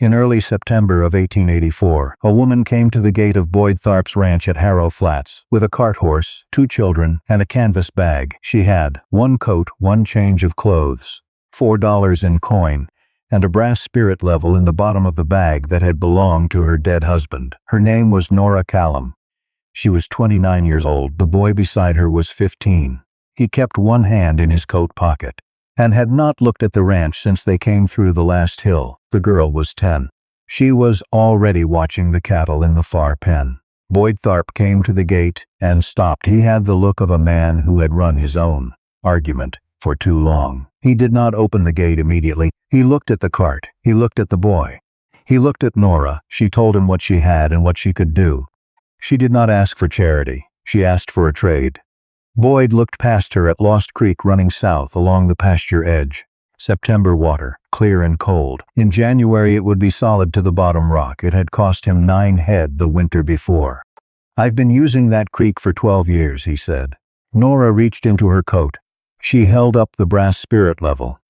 In early September of 1884, a woman came to the gate of Boyd Tharpe's ranch at Harrow Flats with a cart horse, 2 children, and a canvas bag. She had 1 coat, 1 change of clothes, $4 in coin, and a brass spirit level in the bottom of the bag that had belonged to her dead husband. Her name was Nora Callum. She was 29 years old. The boy beside her was 15. He kept one hand in his coat pocket and had not looked at the ranch since they came through the last hill. The girl was 10. She was already watching the cattle in the far pen. Boyd Tharpe came to the gate and stopped. He had the look of a man who had run his own argument for too long. He did not open the gate immediately. He looked at the cart. He looked at the boy. He looked at Nora. She told him what she had and what she could do. She did not ask for charity. She asked for a trade. Boyd looked past her at Lost Creek running south along the pasture edge. September water, clear and cold. In January it would be solid to the bottom rock. It had cost him 9 head the winter before. "I've been using that creek for 12 years, he said. Nora reached into her coat. She held up the brass spirit level.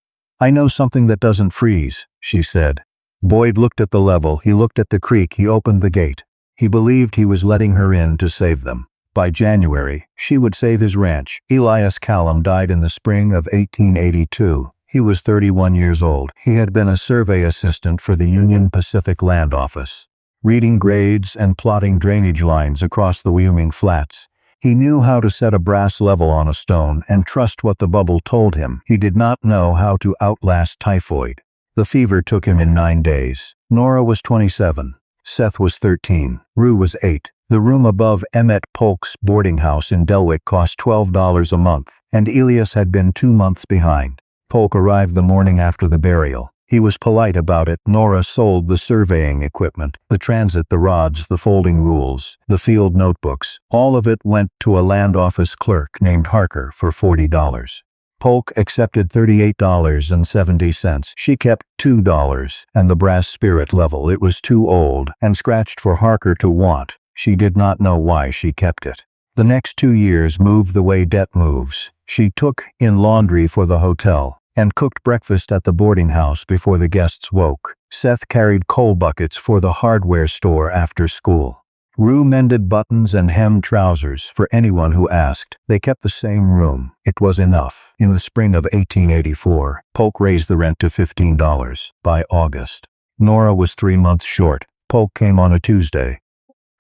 "I know something that doesn't freeze," she said. Boyd looked at the level. He looked at the creek. He opened the gate. He believed he was letting her in to save them. By January, she would save his ranch. Elias Callum died in the spring of 1882. He was 31 years old. He had been a survey assistant for the Union Pacific Land Office, reading grades and plotting drainage lines across the Wyoming flats. He knew how to set a brass level on a stone and trust what the bubble told him. He did not know how to outlast typhoid. The fever took him in 9 days. Nora was 27. Seth was 13. Rue was 8. The room above Emmett Polk's boarding house in Delwick cost $12 a month, and Elias had been 2 months behind. Polk arrived the morning after the burial. He was polite about it. Nora sold the surveying equipment, the transit, the rods, the folding rules, the field notebooks. All of it went to a land office clerk named Harker for $40. Polk accepted $38.70. She kept $2 and the brass spirit level. It was too old and scratched for Harker to want. She did not know why she kept it. The next 2 years moved the way debt moves. She took in laundry for the hotel and cooked breakfast at the boarding house before the guests woke. Seth carried coal buckets for the hardware store after school. Rue mended buttons and hemmed trousers for anyone who asked. They kept the same room. It was enough. In the spring of 1884, Polk raised the rent to $15. By August, Nora was 3 months short. Polk came on a Tuesday.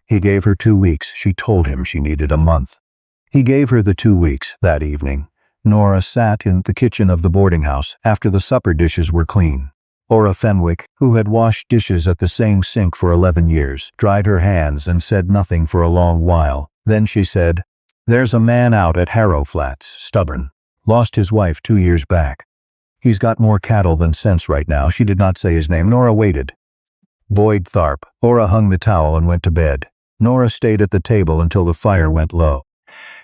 He gave her 2 weeks. She told him she needed a month. He gave her the 2 weeks. That evening, Nora sat in the kitchen of the boarding house after the supper dishes were clean. Ora Fenwick, who had washed dishes at the same sink for 11 years, dried her hands and said nothing for a long while. Then she said, "There's a man out at Harrow Flats, stubborn. Lost his wife 2 years back. He's got more cattle than sense right now." She did not say his name. Nora waited. Boyd Tharpe. Ora hung the towel and went to bed. Nora stayed at the table until the fire went low.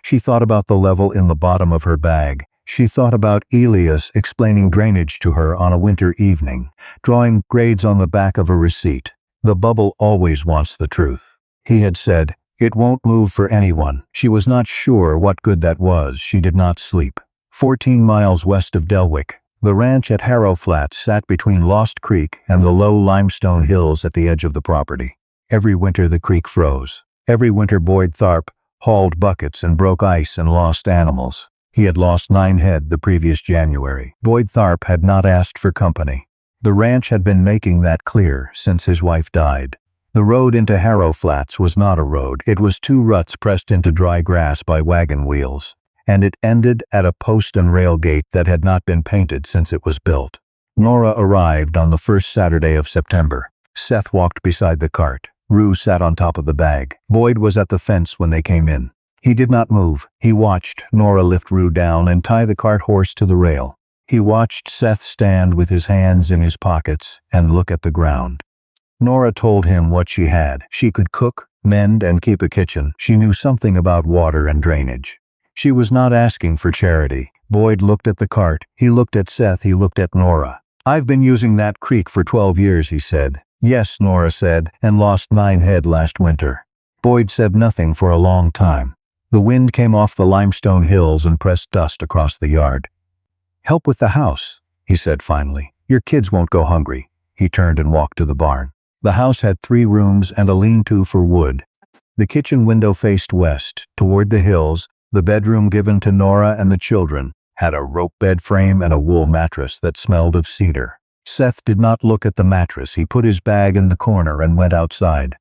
She thought about the level in the bottom of her bag. She thought about Elias explaining drainage to her on a winter evening, drawing grades on the back of a receipt. The bubble always wants the truth. He had said, "It won't move for anyone." She was not sure what good that was. She did not sleep. 14 miles west of Delwick, the ranch at Harrow Flats sat between Lost Creek and the low limestone hills at the edge of the property. Every winter the creek froze. Every winter Boyd Tharpe hauled buckets and broke ice and lost animals. He had lost 9 head the previous January. Boyd Tharpe had not asked for company. The ranch had been making that clear since his wife died. The road into Harrow Flats was not a road. It was 2 ruts pressed into dry grass by wagon wheels, and it ended at a post and rail gate that had not been painted since it was built. Nora arrived on the first Saturday of September. Seth walked beside the cart. Rue sat on top of the bag. Boyd was at the fence when they came in. He did not move. He watched Nora lift Rue down and tie the cart horse to the rail. He watched Seth stand with his hands in his pockets and look at the ground. Nora told him what she had. She could cook, mend, and keep a kitchen. She knew something about water and drainage. She was not asking for charity. Boyd looked at the cart. He looked at Seth. He looked at Nora. "I've been using that creek for 12 years, he said. "Yes," Nora said, "and lost 9 head last winter." Boyd said nothing for a long time. The wind came off the limestone hills and pressed dust across the yard. "Help with the house," he said finally. "Your kids won't go hungry." He turned and walked to the barn. The house had 3 rooms and a lean-to for wood. The kitchen window faced west, toward the hills. The bedroom given to Nora and the children had a rope bed frame and a wool mattress that smelled of cedar. Seth did not look at the mattress. He put his bag in the corner and went outside.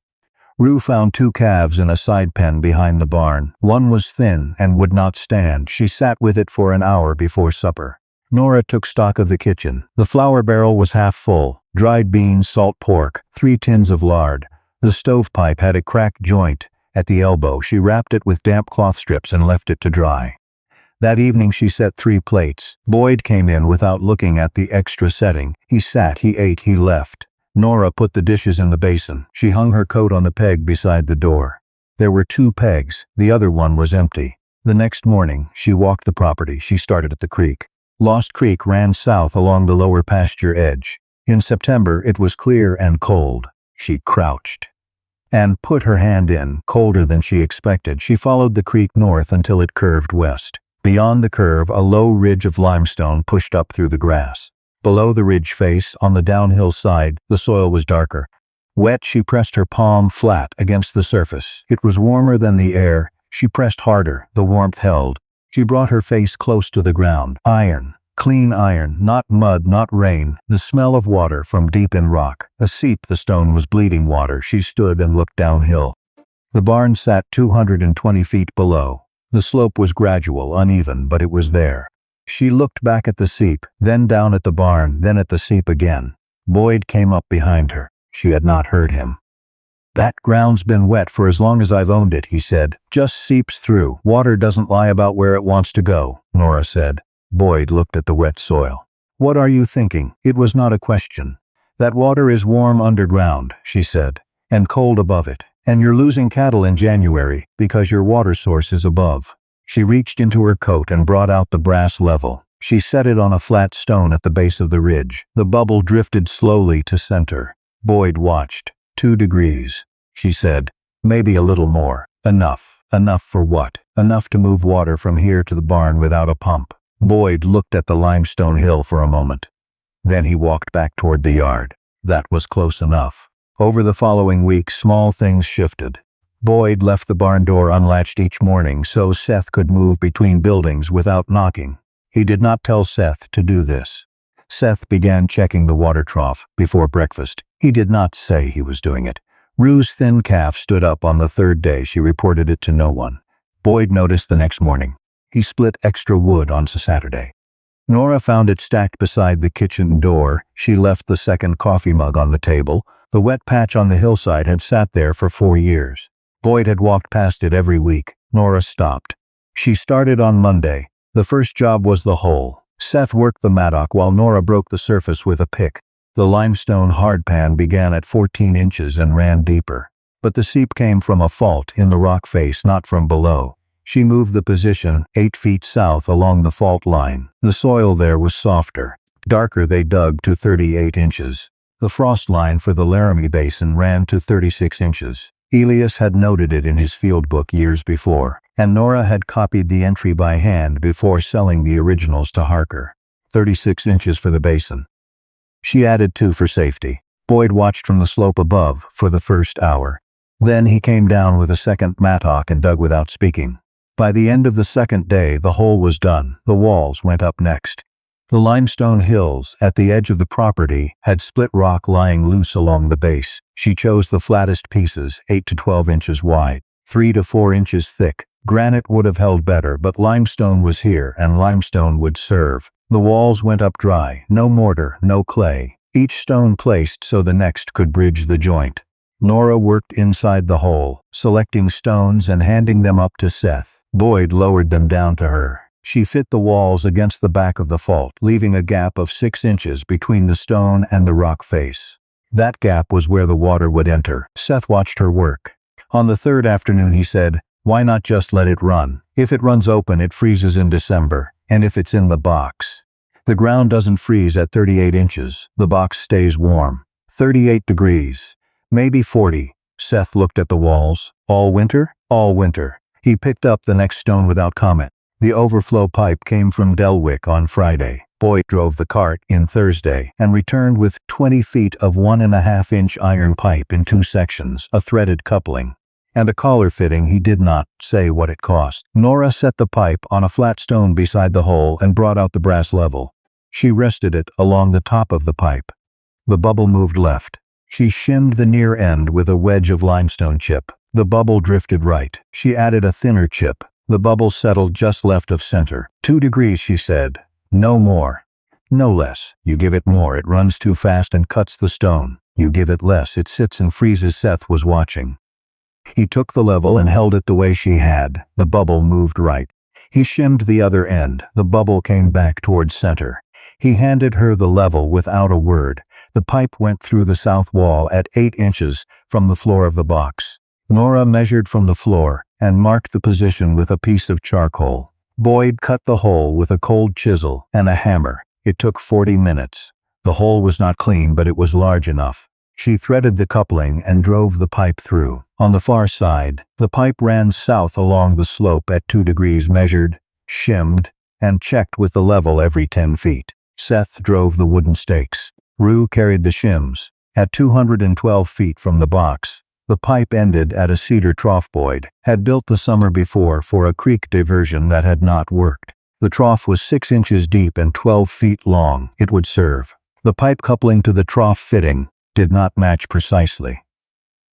Rue found 2 calves in a side pen behind the barn. One was thin and would not stand. She sat with it for an hour before supper. Nora took stock of the kitchen. The flour barrel was half full. Dried beans, salt pork, 3 tins of lard. The stovepipe had a cracked joint at the elbow. She wrapped it with damp cloth strips and left it to dry. That evening she set 3 plates. Boyd came in without looking at the extra setting. He sat, he ate, he left. Nora put the dishes in the basin. She hung her coat on the peg beside the door. There were 2 pegs. The other one was empty. The next morning, she walked the property. She started at the creek. Lost Creek ran south along the lower pasture edge. In September, it was clear and cold. She crouched and put her hand in, colder than she expected. She followed the creek north until it curved west. Beyond the curve, a low ridge of limestone pushed up through the grass. Below the ridge face, on the downhill side, the soil was darker. Wet, she pressed her palm flat against the surface. It was warmer than the air. She pressed harder. The warmth held. She brought her face close to the ground. Iron. Clean iron. Not mud, not rain. The smell of water from deep in rock. A seep, the stone was bleeding water. She stood and looked downhill. The barn sat 220 feet below. The slope was gradual, uneven, but it was there. She looked back at the seep, then down at the barn, then at the seep again. Boyd came up behind her. She had not heard him. "That ground's been wet for as long as I've owned it," he said. "Just seeps through. Water doesn't lie about where it wants to go," Nora said. Boyd looked at the wet soil. "What are you thinking?" It was not a question. "That water is warm underground," she said, "and cold above it. And you're losing cattle in January because your water source is above." She reached into her coat and brought out the brass level. She set it on a flat stone at the base of the ridge. The bubble drifted slowly to center. Boyd watched. 2 degrees, she said. "Maybe a little more. Enough. Enough for what? Enough to move water from here to the barn without a pump." Boyd looked at the limestone hill for a moment. Then he walked back toward the yard. That was close enough. Over the following week, small things shifted. Boyd left the barn door unlatched each morning so Seth could move between buildings without knocking. He did not tell Seth to do this. Seth began checking the water trough before breakfast. He did not say he was doing it. Rue's thin calf stood up on the 3rd day. She reported it to no one. Boyd noticed the next morning. He split extra wood on Saturday. Nora found it stacked beside the kitchen door. She left the second coffee mug on the table. The wet patch on the hillside had sat there for 4 years. Boyd had walked past it every week. Nora stopped. She started on Monday. The first job was the hole. Seth worked the mattock while Nora broke the surface with a pick. The limestone hardpan began at 14 inches and ran deeper. But the seep came from a fault in the rock face, not from below. She moved the position 8 feet south along the fault line. The soil there was softer. Darker, they dug to 38 inches. The frost line for the Laramie Basin ran to 36 inches. Elias had noted it in his field book years before, and Nora had copied the entry by hand before selling the originals to Harker. 36 inches for the basin. She added 2 for safety. Boyd watched from the slope above for the first hour. Then he came down with a second mattock and dug without speaking. By the end of the 2nd day, the hole was done. The walls went up next. The limestone hills at the edge of the property had split rock lying loose along the base. She chose the flattest pieces, 8 to 12 inches wide, 3 to 4 inches thick. Granite would have held better, but limestone was here, and limestone would serve. The walls went up dry, no mortar, no clay. Each stone placed so the next could bridge the joint. Nora worked inside the hole, selecting stones and handing them up to Seth. Boyd lowered them down to her. She fit the walls against the back of the fault, leaving a gap of 6 inches between the stone and the rock face. That gap was where the water would enter. Seth watched her work. On the 3rd afternoon he said, "Why not just let it run? If it runs open, it freezes in December, and if it's in the box. The ground doesn't freeze at 38 inches. The box stays warm. 38 degrees. Maybe 40. Seth looked at the walls. All winter? All winter. He picked up the next stone without comment. The overflow pipe came from Delwick on Friday. Boyd drove the cart in Thursday and returned with 20 feet of 1.5-inch iron pipe in 2 sections, a threaded coupling, and a collar fitting. He did not say what it cost. Nora set the pipe on a flat stone beside the hole and brought out the brass level. She rested it along the top of the pipe. The bubble moved left. She shimmed the near end with a wedge of limestone chip. The bubble drifted right. She added a thinner chip. The bubble settled just left of center. 2 degrees, she said. No more. No less. You give it more, it runs too fast and cuts the stone. You give it less, it sits and freezes. Seth was watching. He took the level and held it the way she had. The bubble moved right. He shimmed the other end. The bubble came back towards center. He handed her the level without a word. The pipe went through the south wall at 8 inches from the floor of the box. Nora measured from the floor and marked the position with a piece of charcoal. Boyd cut the hole with a cold chisel and a hammer. It took 40 minutes. The hole was not clean, but it was large enough. She threaded the coupling and drove the pipe through. On the far side, the pipe ran south along the slope at 2 degrees, measured, shimmed, and checked with the level every 10 feet. Seth drove the wooden stakes. Rue carried the shims. At 212 feet from the box, the pipe ended at a cedar trough Boyd had built the summer before for a creek diversion that had not worked. The trough was 6 inches deep and 12 feet long. It would serve. The pipe coupling to the trough fitting did not match precisely.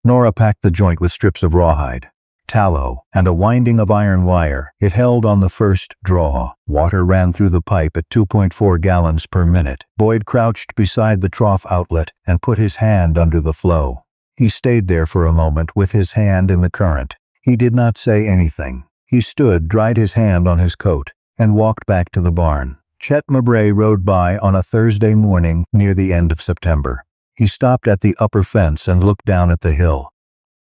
Nora packed the joint with strips of rawhide, tallow, and a winding of iron wire. It held on the first draw. Water ran through the pipe at 2.4 gallons per minute. Boyd crouched beside the trough outlet and put his hand under the flow. He stayed there for a moment with his hand in the current. He did not say anything. He stood, dried his hand on his coat, and walked back to the barn. Chet Mabrey rode by on a Thursday morning near the end of September. He stopped at the upper fence and looked down at the hill.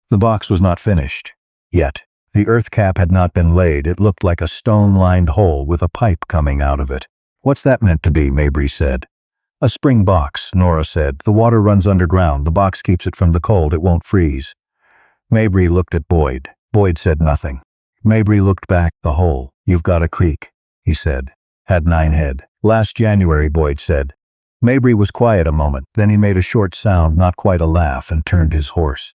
The box was not finished yet. The earth cap had not been laid. It looked like a stone-lined hole with a pipe coming out of it. "What's that meant to be?" Mabrey said. "A spring box," Nora said. "The water runs underground. The box keeps it from the cold. It won't freeze." Mabrey looked at Boyd. Boyd said nothing. Mabrey looked back. "The hole. You've got a creek," he said. "Had 9 head. Last January," Boyd said. Mabrey was quiet a moment. Then he made a short sound, not quite a laugh, and turned his horse.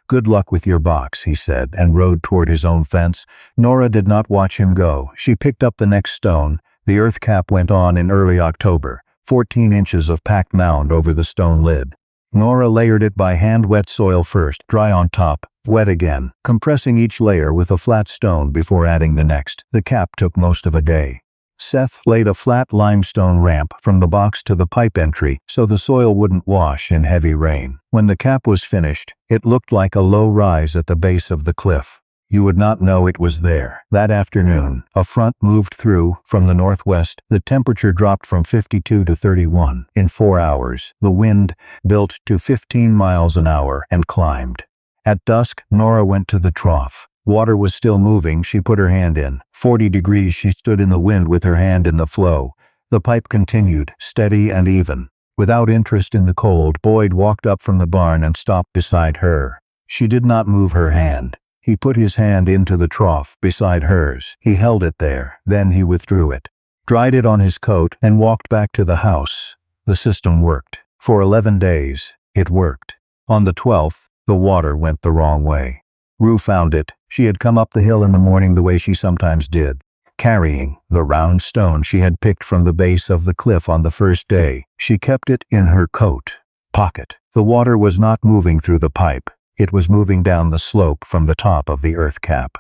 "Good luck with your box," he said, and rode toward his own fence. Nora did not watch him go. She picked up the next stone. The earth cap went on in early October. 14 inches of packed mound over the stone lid. Nora layered it by hand. Wet soil first, dry on top, wet again, compressing each layer with a flat stone before adding the next. The cap took most of a day. Seth laid a flat limestone ramp from the box to the pipe entry so the soil wouldn't wash in heavy rain. When the cap was finished, it looked like a low rise at the base of the cliff. You would not know it was there. That afternoon, a front moved through from the northwest. The temperature dropped from 52 to 31 in 4 hours. The wind built to 15 miles an hour and climbed. At dusk, Nora went to the trough. Water was still moving. She put her hand in. 40 degrees. She stood in the wind with her hand in the flow. The pipe continued, steady and even. Without interest in the cold, Boyd walked up from the barn and stopped beside her. She did not move her hand. He put his hand into the trough beside hers. He held it there. Then he withdrew it, dried it on his coat, and walked back to the house. The system worked. For 11 days, it worked. On the 12th, the water went the wrong way. Rue found it. She had come up the hill in the morning the way she sometimes did, carrying the round stone she had picked from the base of the cliff on the first day. She kept it in her coat pocket. The water was not moving through the pipe. It was moving down the slope from the top of the earth cap,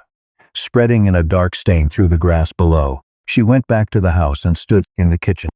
spreading in a dark stain through the grass below. She went back to the house and stood in the kitchen.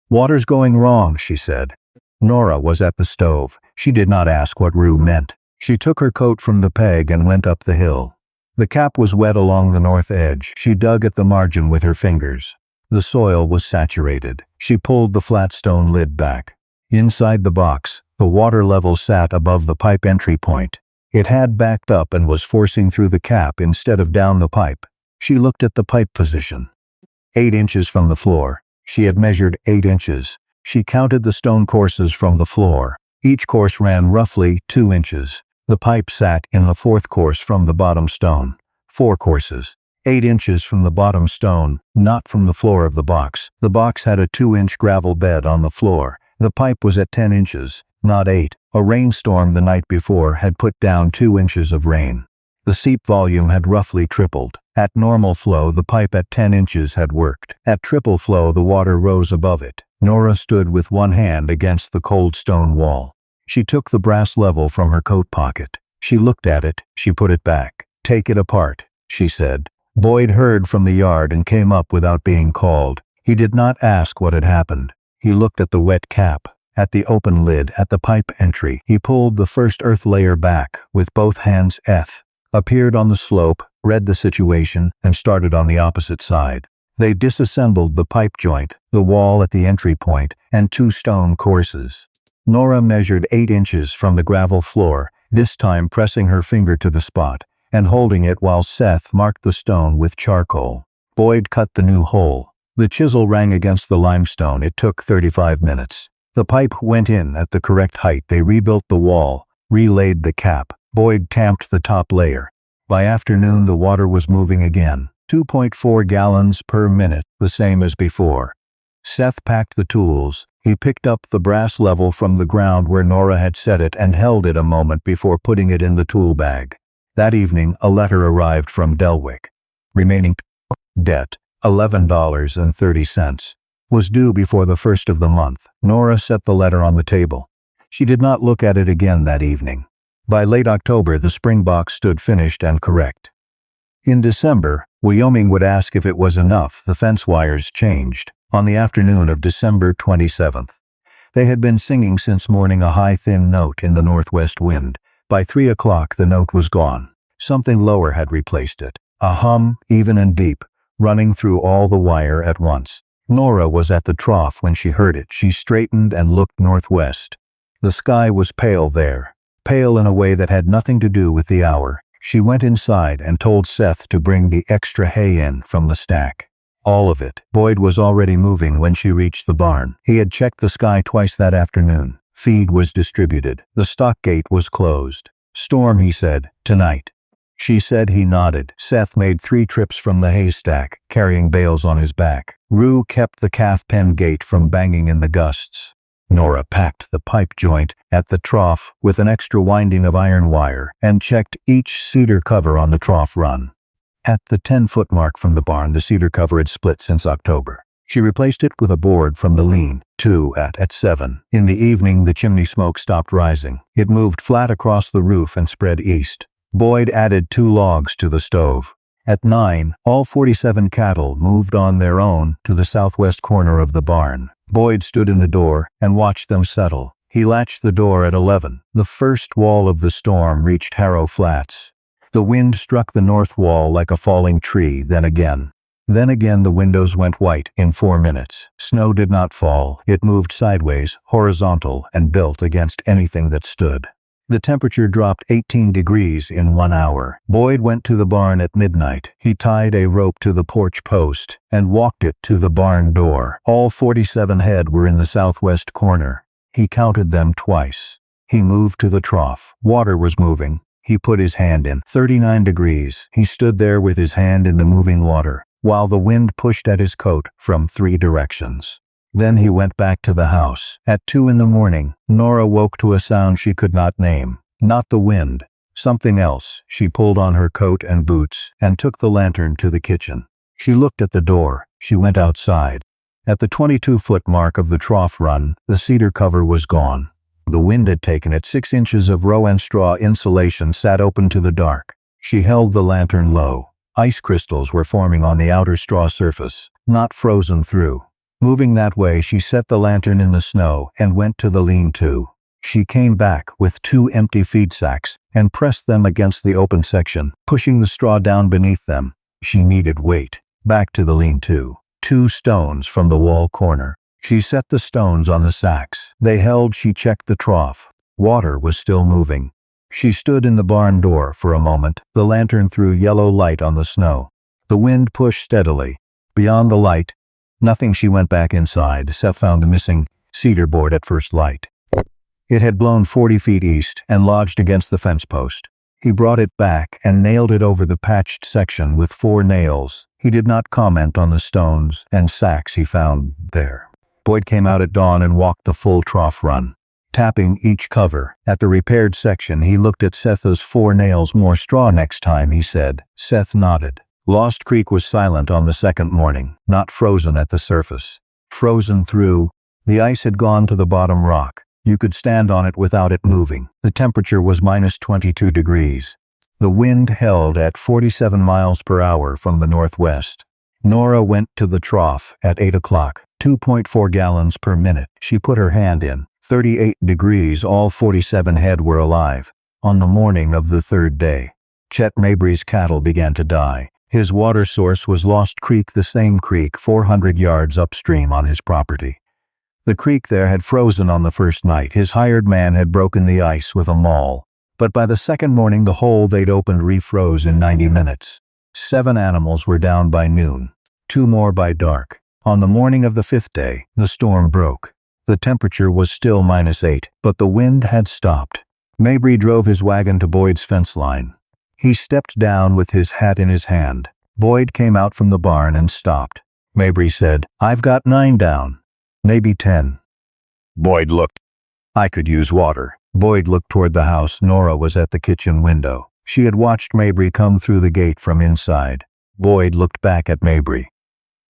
"Water's going wrong," she said. Nora was at the stove. She did not ask what Rue meant. She took her coat from the peg and went up the hill. The cap was wet along the north edge. She dug at the margin with her fingers. The soil was saturated. She pulled the flat stone lid back. Inside the box, the water level sat above the pipe entry point. It had backed up and was forcing through the cap instead of down the pipe. She looked at the pipe position. 8 inches from the floor. She had measured 8 inches. She counted the stone courses from the floor. Each course ran roughly 2 inches. The pipe sat in the 4th course from the bottom stone. 4 courses. 8 inches from the bottom stone, not from the floor of the box. The box had a 2-inch gravel bed on the floor. The pipe was at 10 inches, not 8. A rainstorm the night before had put down 2 inches of rain. The seep volume had roughly tripled. At normal flow, the pipe at 10 inches had worked. At triple flow, the water rose above it. Nora stood with one hand against the cold stone wall. She took the brass level from her coat pocket. She looked at it. She put it back. "Take it apart," she said. Boyd heard from the yard and came up without being called. He did not ask what had happened. He looked at the wet cap, at the open lid, at the pipe entry. He pulled the first earth layer back with both hands, appeared on the slope, read the situation, and started on the opposite side. They disassembled the pipe joint, the wall at the entry point, and 2 stone courses. Nora measured 8 inches from the gravel floor, this time pressing her finger to the spot, and holding it while Seth marked the stone with charcoal. Boyd cut the new hole. The chisel rang against the limestone. It took 35 minutes. The pipe went in at the correct height. They rebuilt the wall, relaid the cap. Boyd tamped the top layer. By afternoon, the water was moving again. 2.4 gallons per minute, the same as before. Seth packed the tools. He picked up the brass level from the ground where Nora had set it and held it a moment before putting it in the tool bag. That evening, a letter arrived from Delwick. Remaining debt, $11.30, was due before the 1st of the month. Nora set the letter on the table. She did not look at it again that evening. By late October, the spring box stood finished and correct. In December, Wyoming would ask if it was enough. The fence wires changed. On the afternoon of December 27th, they had been singing since morning a high, thin note in the northwest wind. By 3 o'clock, the note was gone. Something lower had replaced it. A hum, even and deep, running through all the wire at once. Nora was at the trough when she heard it. She straightened and looked northwest. The sky was pale there, pale in a way that had nothing to do with the hour. She went inside and told Seth to bring the extra hay in from the stack. All of it. Boyd was already moving when she reached the barn. He had checked the sky twice that afternoon. Feed was distributed. The stock gate was closed. "Storm," he said, "tonight." She said. He nodded. Seth made 3 trips from the haystack, carrying bales on his back. Rue kept the calf pen gate from banging in the gusts. Nora packed the pipe joint at the trough with an extra winding of iron wire and checked each cedar cover on the trough run. At the 10-foot mark from the barn, the cedar cover had split since October. She replaced it with a board from the lean-to at 7. In the evening, the chimney smoke stopped rising. It moved flat across the roof and spread east. Boyd added 2 logs to the stove. At 9, all 47 cattle moved on their own to the southwest corner of the barn. Boyd stood in the door and watched them settle. He latched the door at 11. The first wall of the storm reached Harrow Flats. The wind struck the north wall like a falling tree, then again. Then again the windows went white in 4 minutes. Snow did not fall. It moved sideways, horizontal, and built against anything that stood. The temperature dropped 18 degrees in 1 hour. Boyd went to the barn at midnight. He tied a rope to the porch post and walked it to the barn door. All 47 head were in the southwest corner. He counted them twice. He moved to the trough. Water was moving. He put his hand in. 39 degrees. He stood there with his hand in the moving water, while the wind pushed at his coat from 3 directions. Then he went back to the house. At 2 in the morning, Nora woke to a sound she could not name. Not the wind. Something else. She pulled on her coat and boots and took the lantern to the kitchen. She looked at the door. She went outside. At the 22-foot mark of the trough run, the cedar cover was gone. The wind had taken it. 6 inches of row and straw insulation sat open to the dark. She held the lantern low. Ice crystals were forming on the outer straw surface, not frozen through. Moving that way, she set the lantern in the snow and went to the lean-to. She came back with 2 empty feed sacks and pressed them against the open section, pushing the straw down beneath them. She needed weight. Back to the lean-to. 2 stones from the wall corner. She set the stones on the sacks. They held. She checked the trough. Water was still moving. She stood in the barn door for a moment. The lantern threw yellow light on the snow. The wind pushed steadily. Beyond the light, nothing. She went back inside. Seth found the missing cedar board at first light. It had blown 40 feet east and lodged against the fence post. He brought it back and nailed it over the patched section with 4 nails. He did not comment on the stones and sacks he found there. Boyd came out at dawn and walked the full trough run, tapping each cover. At the repaired section, he looked at Seth's 4 nails. More straw next time, he said. Seth nodded. Lost Creek was silent on the second morning, not frozen at the surface. Frozen through. The ice had gone to the bottom rock. You could stand on it without it moving. The temperature was -22 degrees. The wind held at 47 miles per hour from the northwest. Nora went to the trough at 8 o'clock, 2.4 gallons per minute. She put her hand in. 38 degrees, all 47 head were alive. On the morning of the third day, Chet Mabrey's cattle began to die. His water source was Lost Creek, the same creek 400 yards upstream on his property. The creek there had frozen on the first night. His hired man had broken the ice with a maul. But by the second morning, the hole they'd opened refroze in 90 minutes. 7 animals were down by noon, 2 more by dark. On the morning of the 5th day, the storm broke. The temperature was still -8, but the wind had stopped. Mabrey drove his wagon to Boyd's fence line. He stepped down with his hat in his hand. Boyd came out from the barn and stopped. Mabrey said, "I've got 9 down. Maybe 10. Boyd looked. "I could use water." Boyd looked toward the house. Nora was at the kitchen window. She had watched Mabrey come through the gate from inside. Boyd looked back at Mabrey.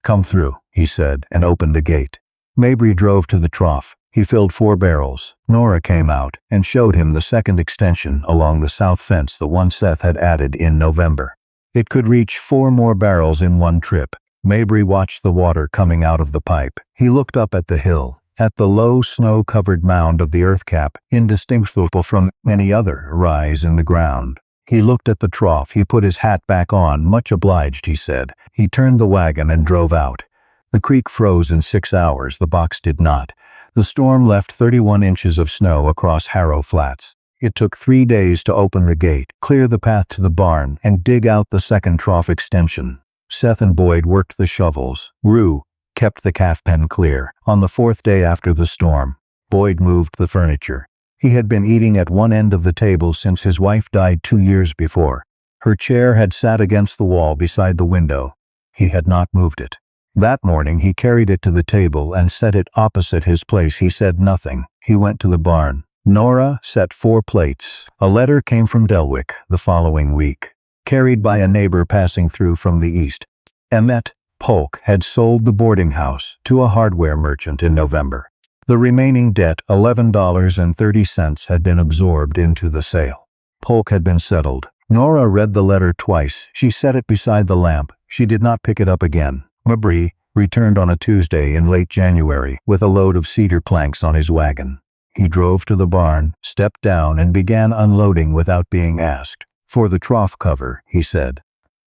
"Come through," he said, and opened the gate. Mabrey drove to the trough. He filled 4 barrels. Nora came out and showed him the second extension along the south fence, the one Seth had added in November. It could reach 4 more barrels in one trip. Mabrey watched the water coming out of the pipe. He looked up at the hill, at the low snow-covered mound of the earth cap, indistinguishable from any other rise in the ground. He looked at the trough. He put his hat back on. "Much obliged," he said. He turned the wagon and drove out. The creek froze in 6 hours. The box did not. The storm left 31 inches of snow across Harrow Flats. It took 3 days to open the gate, clear the path to the barn, and dig out the second trough extension. Seth and Boyd worked the shovels. Rue kept the calf pen clear. On the 4th day after the storm, Boyd moved the furniture. He had been eating at one end of the table since his wife died 2 years before. Her chair had sat against the wall beside the window. He had not moved it. That morning he carried it to the table and set it opposite his place. He said nothing. He went to the barn. Nora set 4 plates. A letter came from Delwick the following week, carried by a neighbor passing through from the east. Emmett Polk had sold the boarding house to a hardware merchant in November. The remaining debt, $11.30, had been absorbed into the sale. Polk had been settled. Nora read the letter twice. She set it beside the lamp. She did not pick it up again. Mabrey returned on a Tuesday in late January with a load of cedar planks on his wagon. He drove to the barn, stepped down, and began unloading without being asked. "For the trough cover," he said.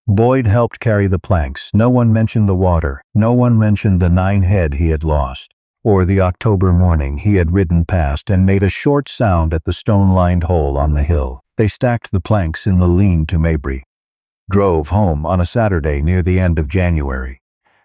Boyd helped carry the planks. No one mentioned the water. No one mentioned the 9 head he had lost, or the October morning he had ridden past and made a short sound at the stone-lined hole on the hill. They stacked the planks in the lean-to. Mabrey drove home on a Saturday near the end of January.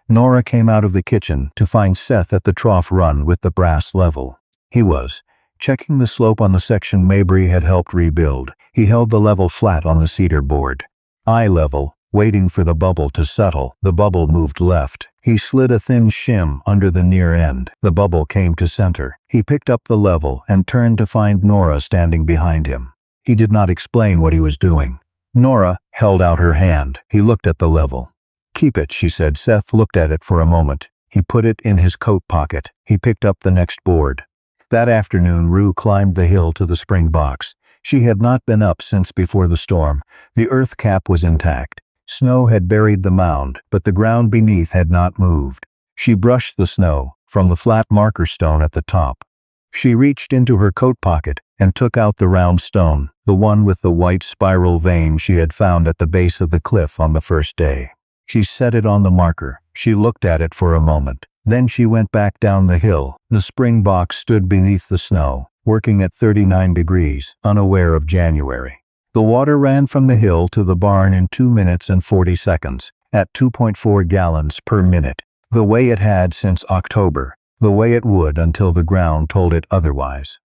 Nora came out of the kitchen to find Seth at the trough run with the brass level. He was checking the slope on the section Mabrey had helped rebuild. He held the level flat on the cedar board. Eye level, waiting for the bubble to settle. The bubble moved left. He slid a thin shim under the near end. The bubble came to center. He picked up the level and turned to find Nora standing behind him. He did not explain what he was doing. Nora held out her hand. He looked at the level. "Keep it," she said. Seth looked at it for a moment. He put it in his coat pocket. He picked up the next board. That afternoon, Rue climbed the hill to the spring box. She had not been up since before the storm. The earth cap was intact. Snow had buried the mound, but the ground beneath had not moved. She brushed the snow from the flat marker stone at the top. She reached into her coat pocket and took out the round stone, the one with the white spiral vein she had found at the base of the cliff on the first day. She set it on the marker. She looked at it for a moment. Then she went back down the hill. The spring box stood beneath the snow, working at 39 degrees, unaware of January. The water ran from the hill to the barn in 2 minutes and 40 seconds, at 2.4 gallons per minute, the way it had since October, the way it would until the ground told it otherwise.